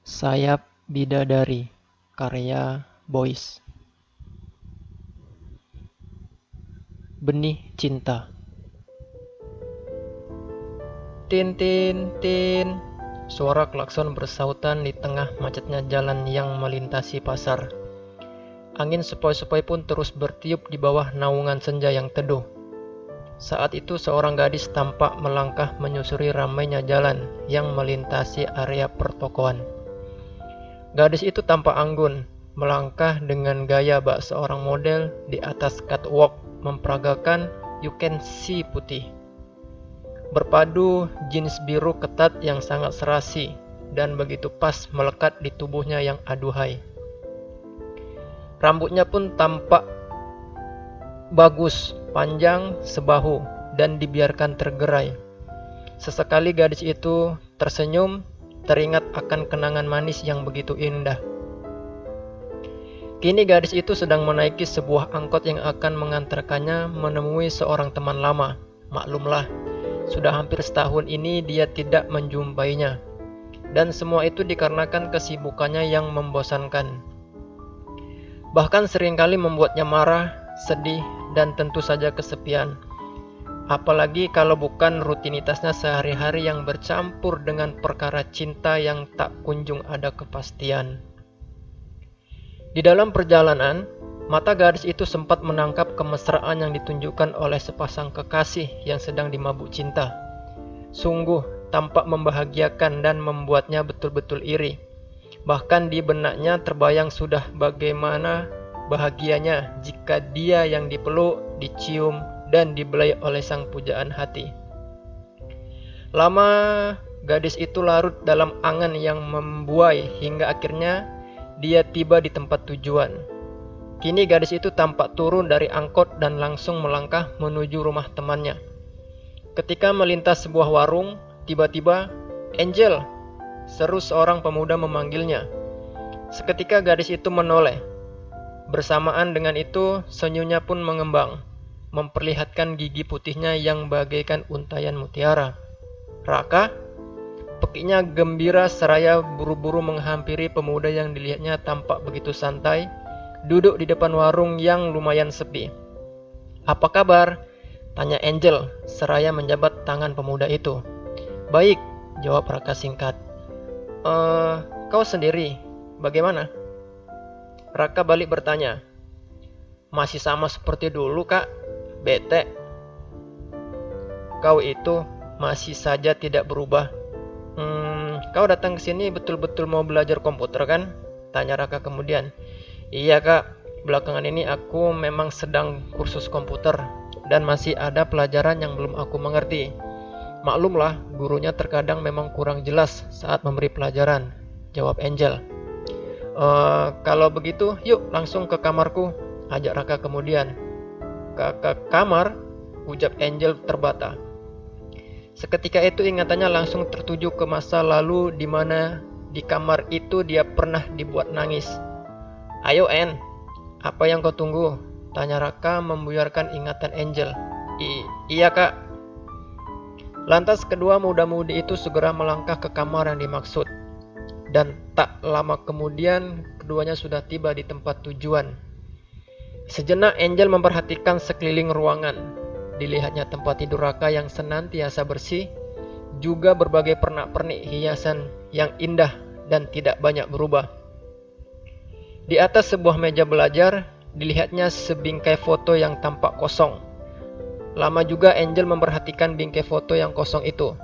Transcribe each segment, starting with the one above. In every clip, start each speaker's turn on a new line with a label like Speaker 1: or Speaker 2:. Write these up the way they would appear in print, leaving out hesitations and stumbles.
Speaker 1: Sayap Bidadari, karya Boys. Benih Cinta. Tin tin tin. Suara klakson bersautan di tengah macetnya jalan yang melintasi pasar. Angin sepoi-sepoi pun terus bertiup di bawah naungan senja yang teduh. Saat itu seorang gadis tampak melangkah menyusuri ramainya jalan yang melintasi area pertokoan. Gadis itu tampak anggun, melangkah dengan gaya bak seorang model di atas catwalk memperagakan you can see putih. Berpadu jeans biru ketat yang sangat serasi dan begitu pas melekat di tubuhnya yang aduhai. Rambutnya pun tampak bagus, panjang sebahu dan dibiarkan tergerai. Sesekali gadis itu tersenyum, teringat akan kenangan manis yang begitu indah. Kini gadis itu sedang menaiki sebuah angkot yang akan mengantarkannya menemui seorang teman lama. Maklumlah, sudah hampir setahun ini dia tidak menjumpainya. Dan semua itu dikarenakan kesibukannya yang membosankan. Bahkan seringkali membuatnya marah, sedih, dan tentu saja kesepian. Apalagi kalau bukan rutinitasnya sehari-hari yang bercampur dengan perkara cinta yang tak kunjung ada kepastian. Di dalam perjalanan, mata gadis itu sempat menangkap kemesraan yang ditunjukkan oleh sepasang kekasih yang sedang dimabuk cinta. Sungguh tampak membahagiakan dan membuatnya betul-betul iri. Bahkan di benaknya terbayang sudah bagaimana bahagianya jika dia yang dipeluk, dicium, dan dibelai oleh sang pujaan hati. Lama gadis itu larut dalam angan yang membuai hingga akhirnya dia tiba di tempat tujuan. Kini gadis itu tampak turun dari angkot dan langsung melangkah menuju rumah temannya. Ketika melintas sebuah warung, tiba-tiba, "Angel!" seru seorang pemuda memanggilnya. Seketika gadis itu menoleh. Bersamaan dengan itu, senyumnya pun mengembang, memperlihatkan gigi putihnya yang bagaikan untayan mutiara. "Raka?" Pekiknya gembira seraya buru-buru menghampiri pemuda yang dilihatnya tampak begitu santai, duduk di depan warung yang lumayan sepi. "Apa kabar?" tanya Angel seraya menjabat tangan pemuda itu. "Baik," jawab Raka singkat. Kau sendiri, bagaimana?" Raka balik bertanya. "Masih sama seperti dulu, Kak. Bete." "Kau itu masih saja tidak berubah. Kau datang ke sini betul-betul mau belajar komputer kan?" tanya Raka kemudian. "Iya, Kak. Belakangan ini aku memang sedang kursus komputer dan masih ada pelajaran yang belum aku mengerti. Maklumlah, gurunya terkadang memang kurang jelas saat memberi pelajaran," jawab Angel. Kalau begitu, yuk langsung ke kamarku," ajak Raka kemudian. Ke kamar?" ucap Angel terbata. Seketika itu ingatannya langsung tertuju ke masa lalu di mana di kamar itu dia pernah dibuat nangis. "Ayo En, apa yang kau tunggu?" tanya Raka membuyarkan ingatan Angel. Iya Kak." Lantas kedua muda-mudi itu segera melangkah ke kamar yang dimaksud. Dan tak lama kemudian keduanya sudah tiba di tempat tujuan. Sejenak Angel memperhatikan sekeliling ruangan. Dilihatnya tempat tidur Raka yang senantiasa bersih, juga berbagai pernak-pernik hiasan yang indah dan tidak banyak berubah. Di atas sebuah meja belajar, dilihatnya sebingkai foto yang tampak kosong. Lama juga Angel memperhatikan bingkai foto yang kosong itu.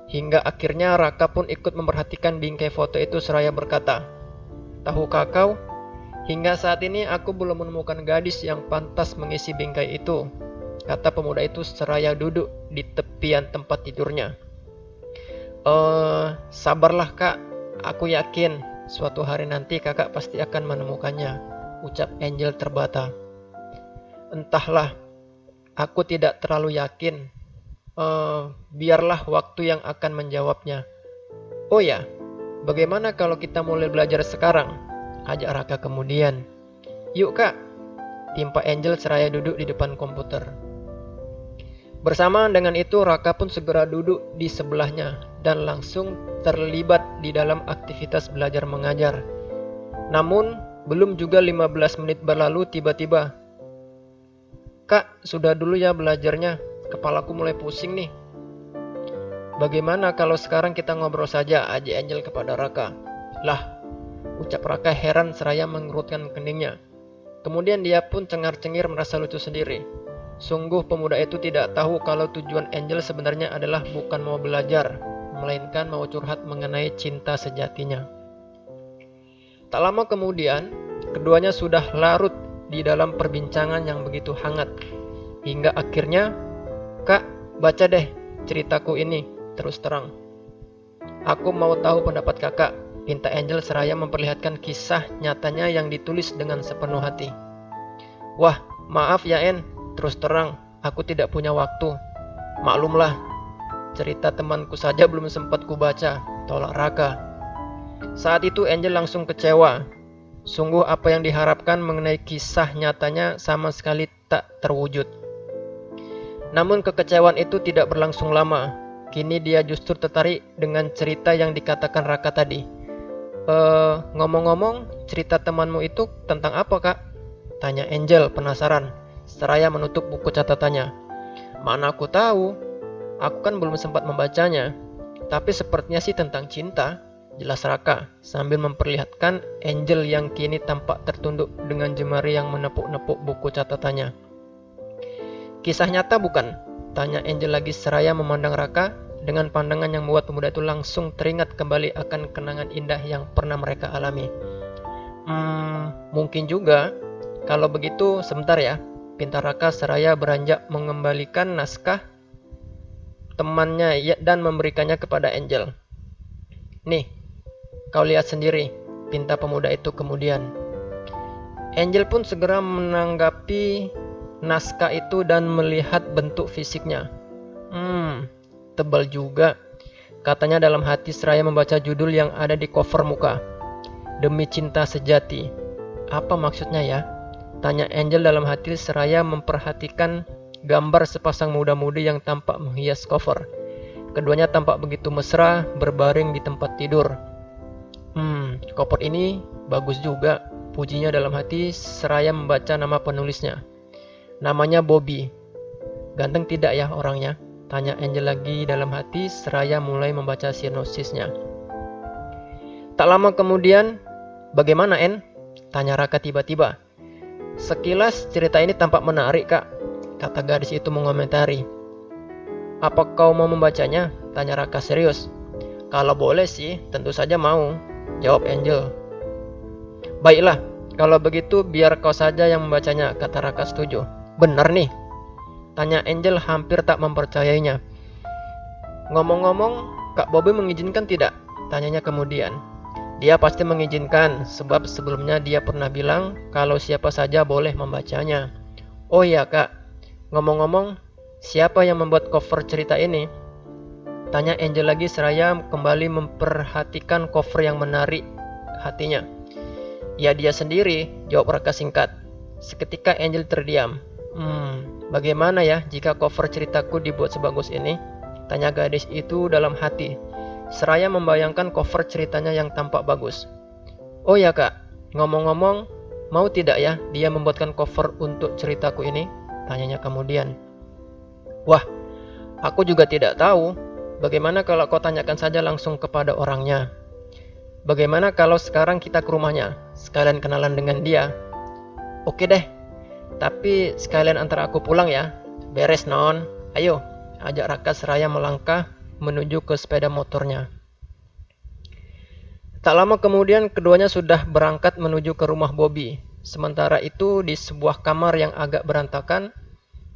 Speaker 1: Hingga akhirnya Raka pun ikut memperhatikan bingkai foto itu seraya berkata, "Tahukah kau, hingga saat ini aku belum menemukan gadis yang pantas mengisi bingkai itu," kata pemuda itu seraya duduk di tepian tempat tidurnya. Sabarlah Kak, aku yakin suatu hari nanti kakak pasti akan menemukannya," ucap Angel terbata. "Entahlah, aku tidak terlalu yakin. Biarlah waktu yang akan menjawabnya. Oh ya, bagaimana kalau kita mulai belajar sekarang?" ajak Raka kemudian. "Yuk Kak," timpa Angel seraya duduk di depan komputer. Bersamaan dengan itu Raka pun segera duduk di sebelahnya dan langsung terlibat di dalam aktivitas belajar mengajar. Namun, belum juga 15 menit berlalu tiba-tiba, "Kak, sudah dulu ya belajarnya, kepalaku mulai pusing nih." "Bagaimana kalau sekarang kita ngobrol saja," ajak Angel kepada Raka. "Lah," ucap Raka heran seraya mengerutkan keningnya. Kemudian dia pun cengar-cengir merasa lucu sendiri. Sungguh pemuda itu tidak tahu kalau tujuan Angel sebenarnya adalah bukan mau belajar, melainkan mau curhat mengenai cinta sejatinya. Tak lama kemudian, keduanya sudah larut di dalam perbincangan yang begitu hangat. Hingga akhirnya, "Kak, baca deh ceritaku ini, terus terang. Aku mau tahu pendapat kakak," pinta Angel seraya memperlihatkan kisah nyatanya yang ditulis dengan sepenuh hati. "Wah, maaf ya En, terus terang, aku tidak punya waktu. Maklumlah, cerita temanku saja belum sempat kubaca," tolak Raka. Saat itu Angel langsung kecewa. Sungguh apa yang diharapkan mengenai kisah nyatanya sama sekali tak terwujud. Namun kekecewaan itu tidak berlangsung lama. Kini dia justru tertarik dengan cerita yang dikatakan Raka tadi. Ngomong-ngomong, cerita temanmu itu tentang apa, Kak?" tanya Angel penasaran, seraya menutup buku catatannya. "Mana aku tahu, aku kan belum sempat membacanya. Tapi sepertinya sih tentang cinta," jelas Raka, sambil memperlihatkan Angel yang kini tampak tertunduk dengan jemari yang menepuk-nepuk buku catatannya. "Kisah nyata bukan?" tanya Angel lagi seraya memandang Raka dengan pandangan yang membuat pemuda itu langsung teringat kembali akan kenangan indah yang pernah mereka alami. Mungkin juga. Kalau begitu sebentar ya," pinta Raka seraya beranjak mengembalikan naskah temannya dan memberikannya kepada Angel. "Nih, kau lihat sendiri," pinta pemuda itu kemudian. Angel pun segera menanggapi naskah itu dan melihat bentuk fisiknya. Tebal juga," katanya dalam hati seraya membaca judul yang ada di cover muka. "Demi Cinta Sejati." "Apa maksudnya ya?" tanya Angel dalam hati seraya memperhatikan gambar sepasang muda-mudi yang tampak menghias cover. Keduanya tampak begitu mesra berbaring di tempat tidur. Cover ini bagus juga," pujinya dalam hati seraya membaca nama penulisnya. "Namanya Bobby. Ganteng tidak ya orangnya?" tanya Angel lagi dalam hati seraya mulai membaca sinopsisnya. Tak lama kemudian, "Bagaimana En?" tanya Raka tiba-tiba. "Sekilas cerita ini tampak menarik, Kak," kata gadis itu mengomentari. "Apa kau mau membacanya?" tanya Raka serius. "Kalau boleh sih, tentu saja mau," jawab Angel. "Baiklah, kalau begitu biar kau saja yang membacanya," kata Raka setuju. "Benar nih?" tanya Angel hampir tak mempercayainya. "Ngomong-ngomong, Kak Bobby mengizinkan tidak?" tanyanya kemudian. "Dia pasti mengizinkan, sebab sebelumnya dia pernah bilang kalau siapa saja boleh membacanya." "Oh iya Kak, ngomong-ngomong, siapa yang membuat cover cerita ini?" tanya Angel lagi seraya kembali memperhatikan cover yang menarik hatinya. "Ya dia sendiri," jawab Raka singkat. Seketika Angel terdiam. Bagaimana ya jika cover ceritaku dibuat sebagus ini?" tanya gadis itu dalam hati, seraya membayangkan cover ceritanya yang tampak bagus. "Oh ya Kak, ngomong-ngomong, mau tidak ya dia membuatkan cover untuk ceritaku ini?" tanyanya kemudian. "Wah, aku juga tidak tahu. Bagaimana kalau kau tanyakan saja langsung kepada orangnya? Bagaimana kalau sekarang kita ke rumahnya, sekalian kenalan dengan dia?" "Oke deh, tapi sekalian antar aku pulang ya." "Beres non, ayo," ajak Raka seraya melangkah menuju ke sepeda motornya. Tak lama kemudian keduanya sudah berangkat menuju ke rumah Bobby. Sementara itu di sebuah kamar yang agak berantakan,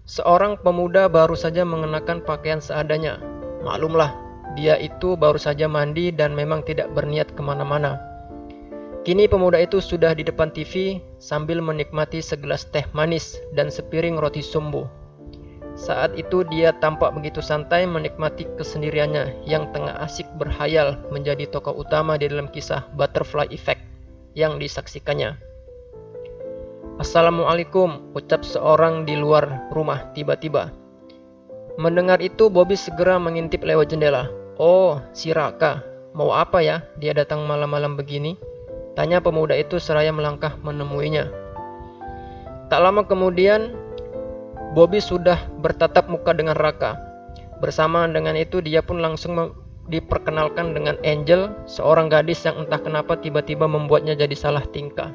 Speaker 1: seorang pemuda baru saja mengenakan pakaian seadanya. Maklumlah, dia itu baru saja mandi dan memang tidak berniat kemana-mana. Kini pemuda itu sudah di depan TV sambil menikmati segelas teh manis dan sepiring roti sumbu. Saat itu dia tampak begitu santai menikmati kesendiriannya yang tengah asik berhayal menjadi tokoh utama di dalam kisah Butterfly Effect yang disaksikannya. "Assalamualaikum," ucap seorang di luar rumah tiba-tiba. Mendengar itu Bobby segera mengintip lewat jendela. "Oh, si Raka. Mau apa ya dia datang malam-malam begini?" tanya pemuda itu seraya melangkah menemuinya. Tak lama kemudian, Bobby sudah bertatap muka dengan Raka. Bersamaan dengan itu dia pun langsung diperkenalkan dengan Angel, seorang gadis yang entah kenapa tiba-tiba membuatnya jadi salah tingkah.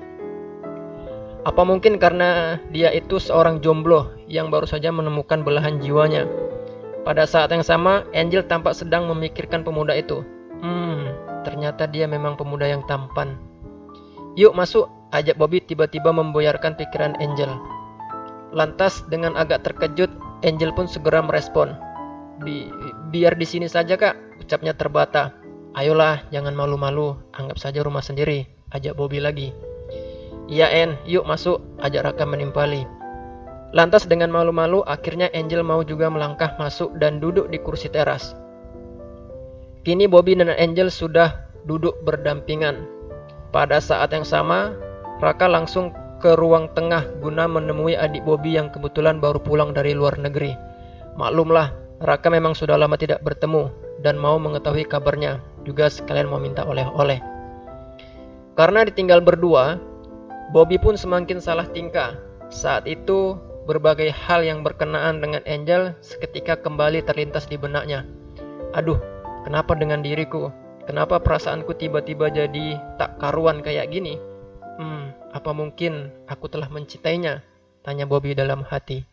Speaker 1: Apa mungkin karena dia itu seorang jomblo yang baru saja menemukan belahan jiwanya. Pada saat yang sama, Angel tampak sedang memikirkan pemuda itu. Ternyata dia memang pemuda yang tampan. "Yuk masuk," ajak Bobby tiba-tiba memboyarkan pikiran Angel. Lantas dengan agak terkejut, Angel pun segera merespon. Biar di sini saja kak," ucapnya terbata. "Ayolah, jangan malu-malu, anggap saja rumah sendiri," ajak Bobby lagi. "Iya En, yuk masuk," ajak Raka menimpali. Lantas dengan malu-malu, akhirnya Angel mau juga melangkah masuk dan duduk di kursi teras. Kini Bobby dan Angel sudah duduk berdampingan. Pada saat yang sama, Raka langsung ke ruang tengah guna menemui adik Bobby yang kebetulan baru pulang dari luar negeri. Maklumlah, Raka memang sudah lama tidak bertemu dan mau mengetahui kabarnya, juga sekalian mau minta oleh-oleh. Karena ditinggal berdua, Bobby pun semakin salah tingkah. Saat itu, berbagai hal yang berkenaan dengan Angel seketika kembali terlintas di benaknya. "Aduh, kenapa dengan diriku? Kenapa perasaanku tiba-tiba jadi tak karuan kayak gini? Apa mungkin aku telah mencintainya?" tanya Bobby dalam hati.